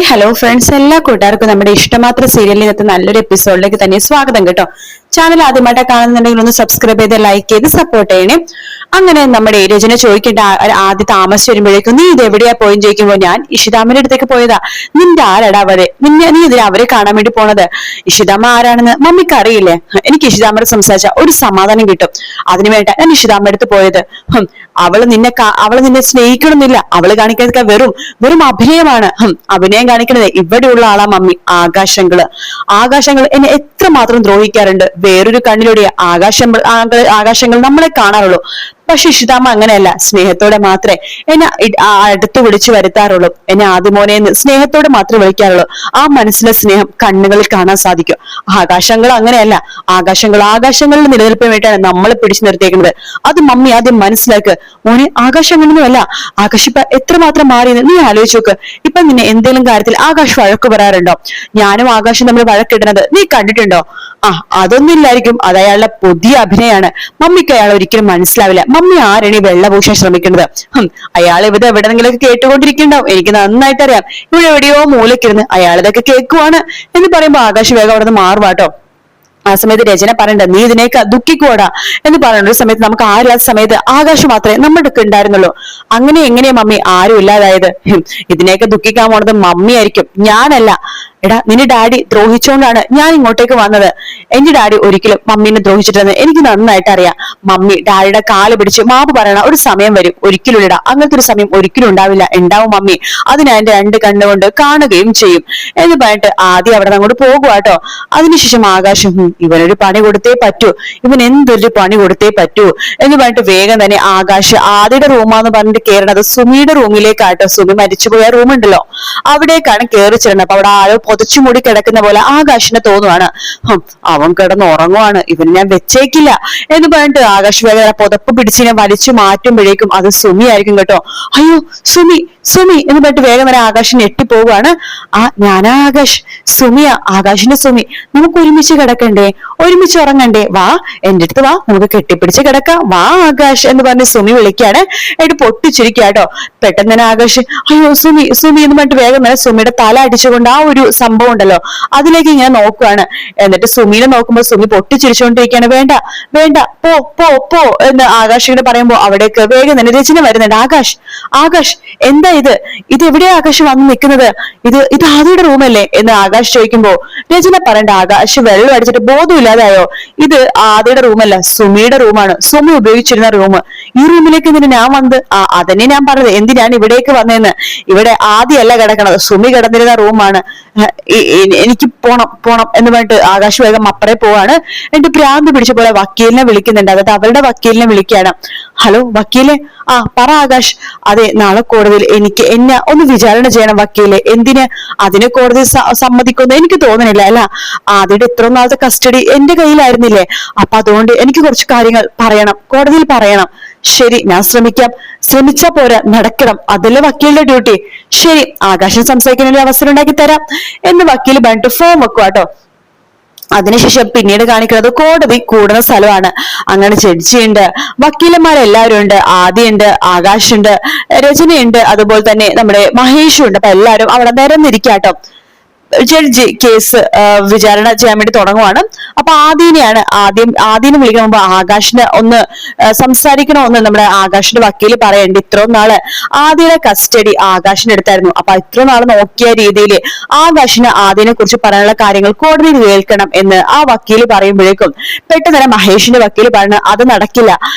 Hello friends, എല്ലാ കൂട്ടുകാർക്കും നമ്മുടെ ഇഷ്ടമാത്ര സീരിയലിനകത്ത് നല്ലൊരു എപ്പിസോഡിലേക്ക് തന്നെ സ്വാഗതം കേട്ടോ. ചാനൽ ആദ്യമായിട്ട് കാണുന്നുണ്ടെങ്കിൽ ഒന്ന് സബ്സ്ക്രൈബ് ചെയ്ത് ലൈക്ക് ചെയ്ത് സപ്പോർട്ട് ചെയ്യണേ. അങ്ങനെ നമ്മുടെ രചന ചോദിക്കേണ്ട ആദ്യം താമസിച്ച് വരുമ്പോഴേക്കും നീ ഇത് എവിടെയാ പോയെന്ന് ചോദിക്കുമ്പോൾ ഞാൻ ഇഷിതാമ്മയുടെ അടുത്തേക്ക് പോയതാ. നിന്റെ ആരടാ അവരെ, നീ ഇതിന് അവരെ കാണാൻ വേണ്ടി പോണത്? ഇഷിതാമ്മ ആരാണെന്ന് മമ്മിക്ക് അറിയില്ലേ? എനിക്ക് ഇഷിതാമ്മയോട് സംസാരിച്ച ഒരു സമാധാനം കിട്ടും, അതിനുവേണ്ട ഞാൻ ഇഷിതാമ്മ അടുത്ത് പോയത്. അവള് നിന്നെ സ്നേഹിക്കണമെന്നില്ല, അവള് കാണിക്കുന്നതൊക്കെ വെറും അഭിനയമാണ്. അഭിനയം കാണിക്കുന്നത് ഇവിടെയുള്ള ആളാ മമ്മി. ആകാശങ്ങൾ എന്നെ എത്രമാത്രം ദ്രോഹിക്കാറുണ്ട്. വേറൊരു കണ്ണിലൂടെ ആകാശങ്ങൾ നമ്മളെ കാണാറുള്ളൂ. പക്ഷെ ഇഷിതാമ്മ അങ്ങനെയല്ല, സ്നേഹത്തോടെ മാത്രമേ എന്നെ അടുത്ത് വിളിച്ചു വരുത്താറുള്ളൂ. എന്നെ ആദ്യമോനെ എന്ന് സ്നേഹത്തോടെ മാത്രമേ വിളിക്കാറുള്ളൂ. ആ മനസ്സിലെ സ്നേഹം കണ്ണുകളിൽ കാണാൻ സാധിക്കും. ആകാശങ്ങൾ അങ്ങനെയല്ല. ആകാശങ്ങളുടെ നിലനിൽപ്പിന് വേണ്ടിയാണ് നമ്മളെ പിടിച്ചു നിർത്തിയേക്കുന്നത്. അത് മമ്മി ആദ്യം മനസ്സിലാക്ക് മോനെ. ആകാശങ്ങളൊന്നുമല്ല, ആകാശ് ഇപ്പൊ എത്രമാത്രം മാറിയെന്ന് നീ ആലോചിച്ച് നോക്ക്. ഇപ്പൊ നിന്നെ എന്തെങ്കിലും കാര്യത്തിൽ ആകാശ് വഴക്ക് പറയാറുണ്ടോ? ഞാനും ആകാശം നമ്മൾ വഴക്കിടുന്നത് നീ കണ്ടിട്ടുണ്ടോ? അതൊന്നും ഇല്ലായിരിക്കും, അത് അയാളുടെ പുതിയ അഭിനയാണ്. മമ്മിക്ക് അയാൾ ഒരിക്കലും മനസ്സിലാവില്ല. മമ്മി ആരാണ് ഈ വെള്ളപൂശാൻ ശ്രമിക്കുന്നത്? അയാൾ എവിടെന്നെങ്കിലൊക്കെ കേട്ടുകൊണ്ടിരിക്കുന്നുണ്ടാവും, എനിക്ക് നന്നായിട്ട് അറിയാം. ഇവിടെ എവിടെയോ മൂലക്കിരുന്ന് അയാൾ ഇതൊക്കെ കേൾക്കുവാണ് എന്ന് പറയുമ്പോ ആകാശ് വേഗം അവിടെ നിന്ന് മാറുവാട്ടോ. ആ സമയത്ത് രചന പറയണ്ട, നീ ഇതിനേക്ക് ദുഃഖിക്കൂടാ എന്ന് പറയുന്ന ഒരു സമയത്ത് നമുക്ക് ആരില്ലാത്ത സമയത്ത് ആകാശ് മാത്രമേ നമ്മുടെ ഒക്കെ ഉണ്ടായിരുന്നുള്ളൂ. അങ്ങനെ എങ്ങനെയാ മമ്മി ആരും ഇല്ലാതായത്? ഇതിനേക്ക് ദുഃഖിക്കാൻ പോണത് മമ്മി ആയിരിക്കും, ഞാനല്ല. എടാ, നിന്റെ ഡാഡി ദ്രോഹിച്ചുകൊണ്ടാണ് ഞാൻ ഇങ്ങോട്ടേക്ക് വന്നത്. എന്റെ ഡാഡി ഒരിക്കലും മമ്മീനെ ദ്രോഹിച്ചിട്ടെന്ന് എനിക്ക് നന്നായിട്ട് അറിയാം. മമ്മി ഡാഡിയുടെ കാല് പിടിച്ച് മാപ്പ് പറയണ ഒരു സമയം വരും. ഒരിക്കലും ഇടാ, അങ്ങനത്തെ ഒരു സമയം ഒരിക്കലും ഉണ്ടാവില്ല. ഉണ്ടാവും മമ്മി, അത് ഞാൻ എന്റെ 2 കണ്ണുകൊണ്ട് കാണുകയും ചെയ്യും എന്ന് പറഞ്ഞിട്ട് ആദ്യം അവിടെ അങ്ങോട്ട് പോകുവാട്ടോ. അതിനുശേഷം ആകാശം ഇവനൊരു പണി കൊടുത്തേ പറ്റൂ, ഇവൻ എന്തൊരു പണി കൊടുത്തേ പറ്റൂ എന്ന് പറഞ്ഞിട്ട് വേഗം തന്നെ ആകാശ് ആദ്യയുടെ റൂമാന്ന് പറഞ്ഞിട്ട് കയറണത് സുമിയുടെ റൂമിലേക്കാട്ടോ. സുമി മരിച്ചുപോയ റൂമുണ്ടല്ലോ, അവിടേക്കാണ് കയറി ചെല്ലുന്നത്. അപ്പൊ അവിടെ ആരോ പൊതച്ചുമൂടി കിടക്കുന്ന പോലെ ആകാശിനെ തോന്നുവാണ്. അവൻ കിടന്ന് ഉറങ്ങുവാണ്, ഇവന് ഞാൻ വെച്ചേക്കില്ല എന്ന് പറഞ്ഞിട്ട് ആകാശ് വേഗം പുതപ്പ് പിടിച്ചിനെ വലിച്ചു മാറ്റുമ്പോഴേക്കും അത് സുമി ആയിരിക്കും കേട്ടോ. അയ്യോ സുമി എന്ന് പറഞ്ഞിട്ട് വേഗം വരെ ആകാശ് ഞെട്ടിപ്പോവാണ്. ഞാനാ ആകാശ്, സുമിയാ, ആകാശിന്റെ സുമി. നമുക്ക് ഒരുമിച്ച് കിടക്കണ്ടേ, ഒരുമിച്ച് ഉറങ്ങണ്ടേ? വാ എന്റെ അടുത്ത് വാ, നമുക്ക് കെട്ടിപ്പിടിച്ച് കിടക്കാം, വാ ആകാശ് എന്ന് പറഞ്ഞ് സുമി വിളിക്കാണ്. എന്നിട്ട് പൊട്ടിച്ചിരിക്കാട്ടോ. പെട്ടെന്ന് തന്നെ ആകാശ് അയ്യോ സുമി എന്ന് പറഞ്ഞിട്ട് വേഗം തന്നെ സുമിയുടെ തല അടിച്ചുകൊണ്ട് ആ ഒരു സംഭവം ഉണ്ടല്ലോ അതിലേക്ക് ഇങ്ങനെ നോക്കുവാണ്. എന്നിട്ട് സുമിനെ നോക്കുമ്പോൾ സുമി പൊട്ടിച്ചിരിച്ചുകൊണ്ടിരിക്കുകയാണ്. വേണ്ട പോ പോ പോ എന്ന് ആകാശ് ഇങ്ങനെ പറയുമ്പോ അവിടേക്ക് വേഗം തന്നെ രചന വരുന്നുണ്ട്. ആകാശ് എന്താ ഇത് എവിടെയാ ആകാശ് വന്ന് നിൽക്കുന്നത്? ഇത് ആദിയുടെ റൂമല്ലേ എന്ന് ആകാശ് ചോദിക്കുമ്പോ രചന പറയണ്ട, ആകാശ് വെള്ളം അടിച്ചിട്ട് ബോധമില്ലാതായോ? ഇത് ആദിയുടെ റൂമല്ല, സുമിയുടെ റൂമാണ്, സുമി ഉപയോഗിച്ചിരുന്ന റൂം. ഈ റൂമിലേക്ക് എന്തിനാ ഞാൻ വന്നത്? അതന്നെ ഞാൻ പറഞ്ഞത്, എന്തിനാണ് ഇവിടേക്ക് വന്നതെന്ന്. ഇവിടെ ആദ്യമല്ല കിടക്കണത്, സുമി കിടന്നിരുന്ന റൂമാണ്. എനിക്ക് പോണം എന്ന് പറഞ്ഞിട്ട് ആകാശ് വേഗം അപ്പറേ പോവാണ്. എന്നിട്ട് ഭ്രാന്ത് പിടിച്ച പോലെ വക്കീലിനെ വിളിക്കുന്നുണ്ട്. അതായത് അവരുടെ വക്കീലിനെ വിളിക്കുകയാണ്. ഹലോ വക്കീലെ, പറ ആകാശ്. അതെ, നാളെ കോടതിയിൽ എന്നെ ഒന്ന് വിചാരണ ചെയ്യണം വക്കീലെ. എന്തിന്? അതിന് കോടതി സമ്മതിക്കുമെന്ന് എനിക്ക് തോന്നുന്നില്ല. അല്ല, ആദ്യയുടെ ഇത്രയും നാളത്തെ കസ്റ്റഡി എന്റെ കയ്യിലായിരുന്നില്ലേ? അപ്പൊ അതുകൊണ്ട് എനിക്ക് കുറച്ച് കാര്യങ്ങൾ പറയണം, കോടതിയിൽ പറയണം. ശരി, ഞാൻ ശ്രമിച്ചാ പോരാ, നടക്കണം, അതല്ലേ വക്കീലിന്റെ ഡ്യൂട്ടി. ശരി, ആകാശം സംസാരിക്കാൻ ഒരു അവസരം ഉണ്ടാക്കി തരാം എന്ന് വക്കീൽ പറഞ്ഞിട്ട് ഫോം വെക്കുവാട്ടോ. അതിനുശേഷം പിന്നീട് കാണിക്കുന്നത് കോടതി കൂടുന്ന സ്ഥലമാണ്. അങ്ങനെ ജഡ്ജിയുണ്ട്, വക്കീലന്മാരെല്ലാവരും ഉണ്ട്, ആദിയുണ്ട്, ആകാശുണ്ട്, രചനയുണ്ട്, അതുപോലെ തന്നെ നമ്മുടെ മഹേഷും ഉണ്ട്. അപ്പൊ എല്ലാവരും അവിടെ നിരന്നിരിക്കാട്ടോ. ജഡ്ജി കേസ് വിചാരണ ചെയ്യാൻ വേണ്ടി തുടങ്ങുവാണ്. അപ്പൊ ആദ്യനെ വിളിക്കാൻ മുമ്പ് ആകാശിനെ ഒന്ന് സംസാരിക്കണമെന്ന് നമ്മുടെ ആകാശിന്റെ വക്കീല് പറയണ്ട്. ഇത്രയും നാള് ആദ്യയുടെ കസ്റ്റഡി ആകാശിന്റെ അടുത്തായിരുന്നു. അപ്പൊ ഇത്രയും നാള് നോക്കിയ രീതിയിൽ ആകാശിന് ആദ്യനെ കുറിച്ച് പറയാനുള്ള കാര്യങ്ങൾ കോടതിയിൽ കേൾക്കണം എന്ന് ആ വക്കീല് പറയുമ്പോഴേക്കും പെട്ടെന്ന് തന്നെ മഹേഷിന്റെ വക്കീല് പറഞ്ഞു അത് നടക്കില്ല,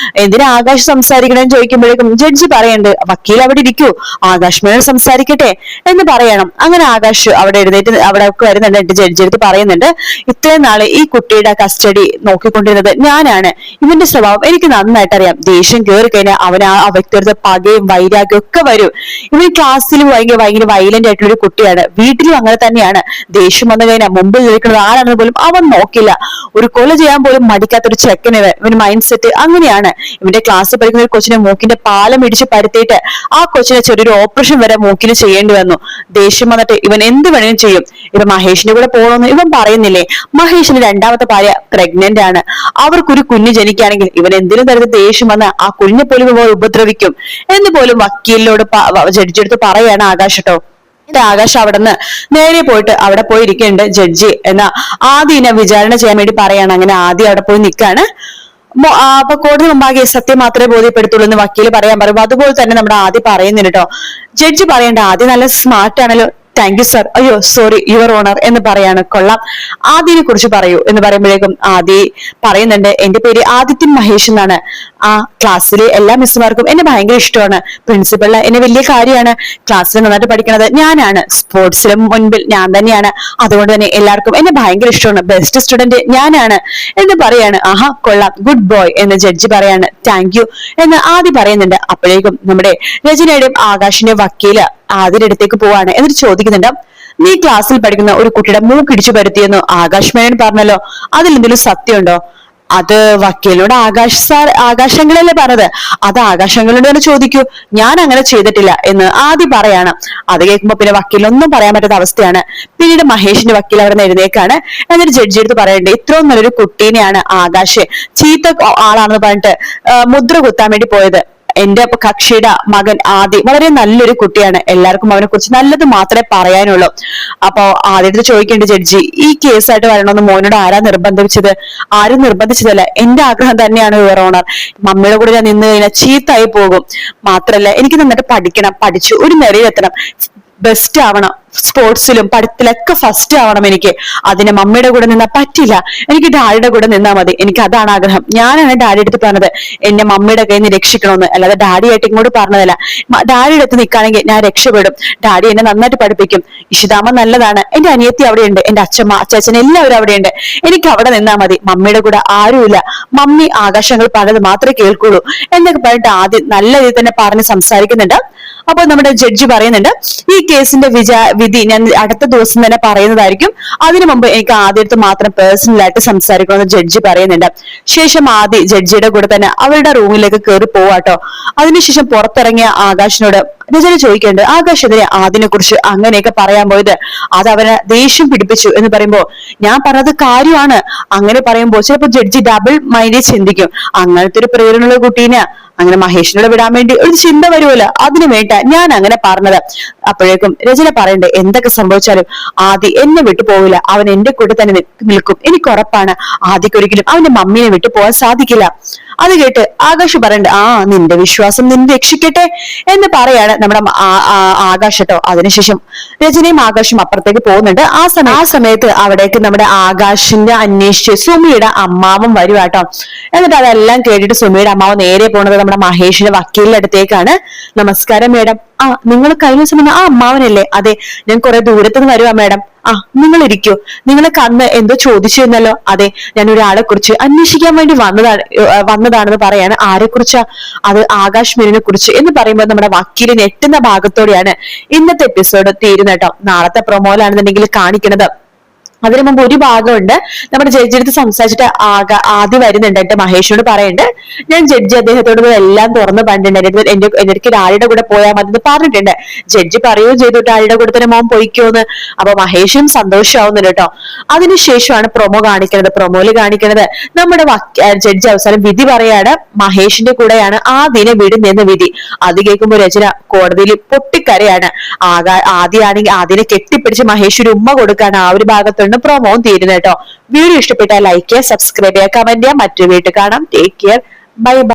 എന്തിനാ ആകാശ് സംസാരിക്കണമെന്ന് ചോദിക്കുമ്പോഴേക്കും ജഡ്ജി പറയണ്ട് വക്കീൽ അവിടെ ഇരിക്കൂ, ആകാശ് മേനോൻ സംസാരിക്കട്ടെ എന്ന് പറയണം. അങ്ങനെ ആകാശ് അവിടെ എഴുന്നേറ്റ് അവിടെ വരുന്നുണ്ട്. ജഡ്ജി എടുത്ത് പറയുന്നുണ്ട്, ഇത്രയും നാളെ ഈ കുട്ടിയുടെ കസ്റ്റഡി നോക്കിക്കൊണ്ടിരുന്നത് ഞാനാണ്. ഇവന്റെ സ്വഭാവം എനിക്ക് നന്നായിട്ട് അറിയാം. ദേഷ്യം കയറി കഴിഞ്ഞാൽ അവൻ ആ വ്യക്തിയുടെ പകയും വൈരാഗ്യം ഒക്കെ വരും. ഇവൻ ക്ലാസ്സിൽ ഭയങ്കര വൈലന്റ് ആയിട്ടുള്ള ഒരു കുട്ടിയാണ്, വീട്ടിലും അങ്ങനെ തന്നെയാണ്. ദേഷ്യം വന്നു കഴിഞ്ഞാൽ മുമ്പിൽ നിൽക്കുന്നത് ആരാണെന്ന് പോലും അവൻ നോക്കില്ല. ഒരു കൊല ചെയ്യാൻ പോലും മടിക്കാത്തൊരു ചെക്കന് ഇവന് മൈൻഡ് സെറ്റ് അങ്ങനെയാണ്. ഇവന്റെ ക്ലാസ്സിൽ പഠിക്കുന്ന ഒരു കൊച്ചിനെ മൂക്കിന്റെ പാലം ഇടിച്ച് പരുത്തിയിട്ട് ആ കൊച്ചിനെ ചെറിയൊരു ഓപ്പറേഷൻ വരെ മൂക്കിന് ചെയ്യേണ്ടി വന്നു. ദേഷ്യം വന്നിട്ട് ഇവൻ എന്ത് വേണേലും ചെയ്യും. ഇവ മഹേഷിന്റെ കൂടെ പോകണമെന്ന് ഇവൻ പറയുന്നില്ലേ? മഹേഷിന്റെ 2ാമത്തെ ഭാര്യ പ്രഗ്നന്റ് ആണ്. അവർക്കൊരു കുഞ്ഞ് ജനിക്കുകയാണെങ്കിൽ ഇവൻ എന്തിനും തരത്തിൽ ദേഷ്യം വന്ന് ആ കുഞ്ഞിനെ പോലും ഇവർ ഉപദ്രവിക്കും എന്ന് പോലും വക്കീലിനോട് ജഡ്ജിയെടുത്ത് പറയാണ് ആകാശ് കേട്ടോ. ആകാശ് അവിടെ നിന്ന് നേരെ പോയിട്ട് അവിടെ പോയി ഇരിക്കുന്നുണ്ട് ജഡ്ജി എന്നാ ആദ്യം വിചാരണ ചെയ്യാൻ വേണ്ടി പറയാണ്. അങ്ങനെ ആദ്യം അവിടെ പോയി നിൽക്കാണ്. അപ്പൊ കോടതി മുമ്പാകെ സത്യം മാത്രമേ ബോധ്യപ്പെടുത്തുള്ളൂ എന്ന് വക്കീല് പറയാൻ പറയുമ്പോ അതുപോലെ തന്നെ നമ്മുടെ ആദ്യം പറയുന്നുണ്ട് കേട്ടോ. ജഡ്ജി പറയണ്ട ആദ്യം നല്ല സ്മാർട്ട് ആണല്ലോ, താങ്ക് യു സർ, അയ്യോ സോറി യുവർ ഓണർ എന്ന് പറയാണ്. കൊള്ളാം, ആദിനെ കുറിച്ച് പറയൂ എന്ന് പറയുമ്പോഴേക്കും ആദി പറയുന്നുണ്ട്, എന്റെ പേര് ആദിത്യൻ മഹേഷ് എന്നാണ്. ആ ക്ലാസ്സിലെ എല്ലാ മിസ്സുമാർക്കും എന്നെ ഭയങ്കര ഇഷ്ടമാണ്. പ്രിൻസിപ്പളിന് എന്നെ വലിയ കാര്യമാണ്. ക്ലാസ്സിൽ നന്നായിട്ട് പഠിക്കുന്നത് ഞാനാണ്. സ്പോർട്സിലും മുൻപിൽ ഞാൻ തന്നെയാണ്. അതുകൊണ്ട് തന്നെ എല്ലാവർക്കും എന്നെ ഭയങ്കര ഇഷ്ടമാണ്. ബെസ്റ്റ് സ്റ്റുഡന്റ് ഞാനാണ് എന്ന് പറയാണ്. ആഹാ കൊള്ളാം, ഗുഡ് ബോയ് എന്ന് ജഡ്ജി പറയാണ്. താങ്ക് യു എന്ന് ആദി പറയുന്നുണ്ട്. അപ്പോഴേക്കും നമ്മുടെ രചനയുടെയും ആകാശിന്റെ വക്കീല് ആദിയുടെ അടുത്തേക്ക് പോവാണ്. എന്നിട്ട് ചോദിക്കുന്നുണ്ട്, നീ ക്ലാസ്സിൽ പഠിക്കുന്ന ഒരു കുട്ടിയുടെ മൂക്കിടിച്ചു പരുത്തിയെന്ന് ആകാശ് മേനോൻ പറഞ്ഞല്ലോ, അതിലെന്തെങ്കിലും സത്യമുണ്ടോ? അത് വക്കീലിനോട് ആകാശങ്ങളല്ലേ പറഞ്ഞത്, അത് ആകാശങ്ങളോട് തന്നെ ചോദിക്കൂ, ഞാൻ അങ്ങനെ ചെയ്തിട്ടില്ല എന്ന് ആദ്യം പറയാണ്. അത് കേൾക്കുമ്പോ പിന്നെ വക്കീലൊന്നും പറയാൻ പറ്റാത്ത അവസ്ഥയാണ്. പിന്നീട് മഹേഷിന്റെ വക്കീൽ അവിടെ നിന്ന് എഴുന്നേക്കാണ്. എന്നിട്ട് ജഡ്ജി എടുത്ത് പറയണ്ടേ, ഇത്രയും നല്ലൊരു കുട്ടീനെയാണ് ആകാശ് ചീത്ത ആളാണെന്ന് പറഞ്ഞിട്ട് മുദ്ര കുത്താൻ വേണ്ടി പോയത്. എന്റെ കക്ഷിയുടെ മകൻ ആദി വളരെ നല്ലൊരു കുട്ടിയാണ്. എല്ലാവർക്കും അവനെ കുറിച്ച് നല്ലത് മാത്രമേ പറയാനുള്ളൂ. അപ്പൊ ആദ്യത്തെ ചോദിക്കേണ്ട ജഡ്ജി, ഈ കേസായിട്ട് വരണമെന്ന് മോനോട് ആരാ നിർബന്ധിച്ചത്? ആരും നിർബന്ധിച്ചതല്ല, എന്റെ ആഗ്രഹം തന്നെയാണ് യുവർ ഓണർ. മമ്മിയുടെ കൂടെ ഞാൻ നിന്ന് കഴിഞ്ഞാൽ ചീത്തായി പോകും. മാത്രല്ല എനിക്ക് നന്നായിട്ട് പഠിക്കണം, പഠിച്ച് ഒരു നിലയിലെത്തണം, ബെസ്റ്റ് ആവണം, സ്പോർട്സിലും പഠിത്തത്തിലൊക്കെ ഫസ്റ്റ് ആവണം എനിക്ക്. അതിന് മമ്മിയുടെ കൂടെ നിന്നാ പറ്റില്ല, എനിക്ക് ഡാഡിയുടെ കൂടെ നിന്നാ മതി. എനിക്ക് അതാണ് ആഗ്രഹം. ഞാനാണ് ഡാഡി അടുത്ത് പറഞ്ഞത് എന്നെ മമ്മിയുടെ കയ്യിൽ നിന്ന് രക്ഷിക്കണമെന്ന്, അല്ലാതെ ഡാഡിയായിട്ട് ഇങ്ങോട്ട് പറഞ്ഞതല്ല. ഡാഡിയുടെ അടുത്ത് നിൽക്കുകയാണെങ്കിൽ ഞാൻ രക്ഷപ്പെടും. ഡാഡി എന്നെ നന്നായിട്ട് പഠിപ്പിക്കും. ഇഷിതാമ്മ നല്ലതാണ്, എന്റെ അനിയത്തി അവിടെയുണ്ട്, എന്റെ അച്ഛമ്മ അച്ഛൻ എല്ലാവരും അവിടെയുണ്ട്. എനിക്ക് അവിടെ നിന്നാ മതി, മമ്മിയുടെ കൂടെ ആരുമില്ല. മമ്മി ആകാശങ്ങൾ പറഞ്ഞത് മാത്രമേ കേൾക്കുള്ളൂ എന്നൊക്കെ പറഞ്ഞിട്ട് ആദ്യം നല്ല രീതിയിൽ തന്നെ പറഞ്ഞ് സംസാരിക്കുന്നുണ്ട്. അപ്പൊ നമ്മുടെ ജഡ്ജി പറയുന്നുണ്ട്, ഈ കേസിന്റെ വിധി ഞാൻ അടുത്ത ദിവസം തന്നെ പറയുന്നതായിരിക്കും. അതിനു മുമ്പ് എനിക്ക് ആദ്യത്തെ മാത്രം പേഴ്സണലായിട്ട് സംസാരിക്കണമെന്ന് ജഡ്ജി പറയുന്നുണ്ട്. ശേഷം ആദ്യ ജഡ്ജിയുടെ കൂടെ തന്നെ അവരുടെ റൂമിലേക്ക് കയറി പോവാട്ടോ. അതിനുശേഷം പുറത്തിറങ്ങിയ ആകാശിനോട് രചന ചോദിക്കേണ്ടത്, ആകാശ് എതിരെ ആദിനെ കുറിച്ച് അങ്ങനെയൊക്കെ പറയാൻ പോയത് അത് അവനെ ദേഷ്യം പിടിപ്പിച്ചു എന്ന് പറയുമ്പോ, ഞാൻ പറഞ്ഞത് കാര്യമാണ്. അങ്ങനെ പറയുമ്പോ ചിലപ്പോ ജഡ്ജി ഡബിൾ മൈൻഡിൽ ചിന്തിക്കും. അങ്ങനത്തെ ഒരു പ്രേരണയുള്ള കുട്ടീനെ അങ്ങനെ മഹേഷിനോട് വിടാൻ വേണ്ടി ഒരു ചിന്ത വരുമല്ലോ, അതിനു വേണ്ട ഞാൻ അങ്ങനെ പറഞ്ഞത്. അപ്പോഴേക്കും രചന പറയണ്ടേ, എന്തൊക്കെ സംഭവിച്ചാലും ആദി എന്നെ വിട്ടു പോവില്ല, അവൻ എന്റെ കൂടെ തന്നെ നിൽക്കും, എനിക്ക് ഉറപ്പാണ്. ആദിക്കൊരിക്കലും അവന്റെ മമ്മീനെ വിട്ടു പോകാൻ സാധിക്കില്ല. അത് കേട്ട് ആകാശ് പറയണ്ട, ആ നിന്റെ വിശ്വാസം നിന്നെ രക്ഷിക്കട്ടെ എന്ന് പറയാണ് നമ്മുടെ ആകാശ് കേട്ടോ. അതിനുശേഷം രചനയും ആകാശും അപ്പുറത്തേക്ക് പോകുന്നുണ്ട്. ആ സമയത്ത് അവിടേക്ക് നമ്മുടെ ആകാശിന്റെ അന്വേഷിച്ച് സുമിയുടെ അമ്മാവൻ വരുവാട്ടോ. എന്നിട്ട് അതെല്ലാം കേട്ടിട്ട് സുമിയുടെ അമ്മാവൻ നേരെ പോണത് നമ്മുടെ മഹേഷിന്റെ വക്കീലിന്റെ അടുത്തേക്കാണ്. നമസ്കാരം മേഡം. ആ നിങ്ങൾ കഴിഞ്ഞ ദിവസം ആ അമ്മാവനല്ലേ? അതെ, ഞാൻ കുറെ ദൂരത്തുനിന്ന് വരുവാ മേഡം. ആ നിങ്ങൾ ഇരിക്കൂ. നിങ്ങളൊക്കെ അന്ന് എന്തോ ചോദിച്ചിരുന്നല്ലോ? അതെ, ഞാൻ ഒരാളെ കുറിച്ച് അന്വേഷിക്കാൻ വേണ്ടി വന്നതാണെന്ന് പറയാണ്. ആരെ കുറിച്ചാ? അത് ആകാശ് മേനോനെ കുറിച്ച് എന്ന് പറയുമ്പോൾ നമ്മുടെ വക്കീല് ഞെട്ടുന്ന ഭാഗത്തോടെയാണ് ഇന്നത്തെ എപ്പിസോഡ് തീരുന്നത് കേട്ടോ. നാളത്തെ പ്രൊമോയിലാണെന്നുണ്ടെങ്കിൽ കാണിക്കുന്നത്. അതിനു മുമ്പ് ഒരു ഭാഗമുണ്ട്, നമ്മുടെ ജഡ്ജി അടുത്ത് സംസാരിച്ചിട്ട് ആദ്യം വരുന്നുണ്ട്. എന്റെ മഹേഷിനോട് പറയുന്നുണ്ട്, ഞാൻ ജഡ്ജി അദ്ദേഹത്തോട് എല്ലാം തുറന്ന് പറഞ്ഞിട്ടുണ്ട്, എനിക്ക് ഡാഡിയുടെ കൂടെ പോയാൽ മതി എന്ന് പറഞ്ഞിട്ടുണ്ട്. ജഡ്ജി പറയുകയും ചെയ്തു ഡാഡിയുടെ കൂടെ തന്നെ മോൻ പോയിക്കോന്ന്. അപ്പൊ മഹേഷും സന്തോഷമാവുന്നുണ്ട് കേട്ടോ. അതിനുശേഷമാണ് പ്രൊമോ കാണിക്കുന്നത്. പ്രൊമോയില് കാണിക്കുന്നത് നമ്മുടെ ജഡ്ജി അവസാനം വിധി പറയാണ്, മഹേഷിന്റെ കൂടെയാണ് ആദിനെ വിടുന്നെന്ന് വിധി. അത് കേൾക്കുമ്പോൾ രചന കോടതിയിൽ പൊട്ടിക്കരയാണ്. ആദ്യമാണെങ്കിൽ ആദിനെ കെട്ടിപ്പിടിച്ച് മഹേഷ് ഒരു ഉമ്മ കൊടുക്കാണ്. ആ ഒരു ഭാഗത്തുണ്ട് പ്രൊമോ തീരുന്നത് കേട്ടോ. വീഡിയോ ഇഷ്ടപ്പെട്ടാൽ ലൈക്ക് ചെയ്യുക, സബ്സ്ക്രൈബ് ചെയ്യുക, കമന്റ് ചെയ്യുക. മറ്റൊരു വീട്ടിൽ കാണാം. Take care, bye bye.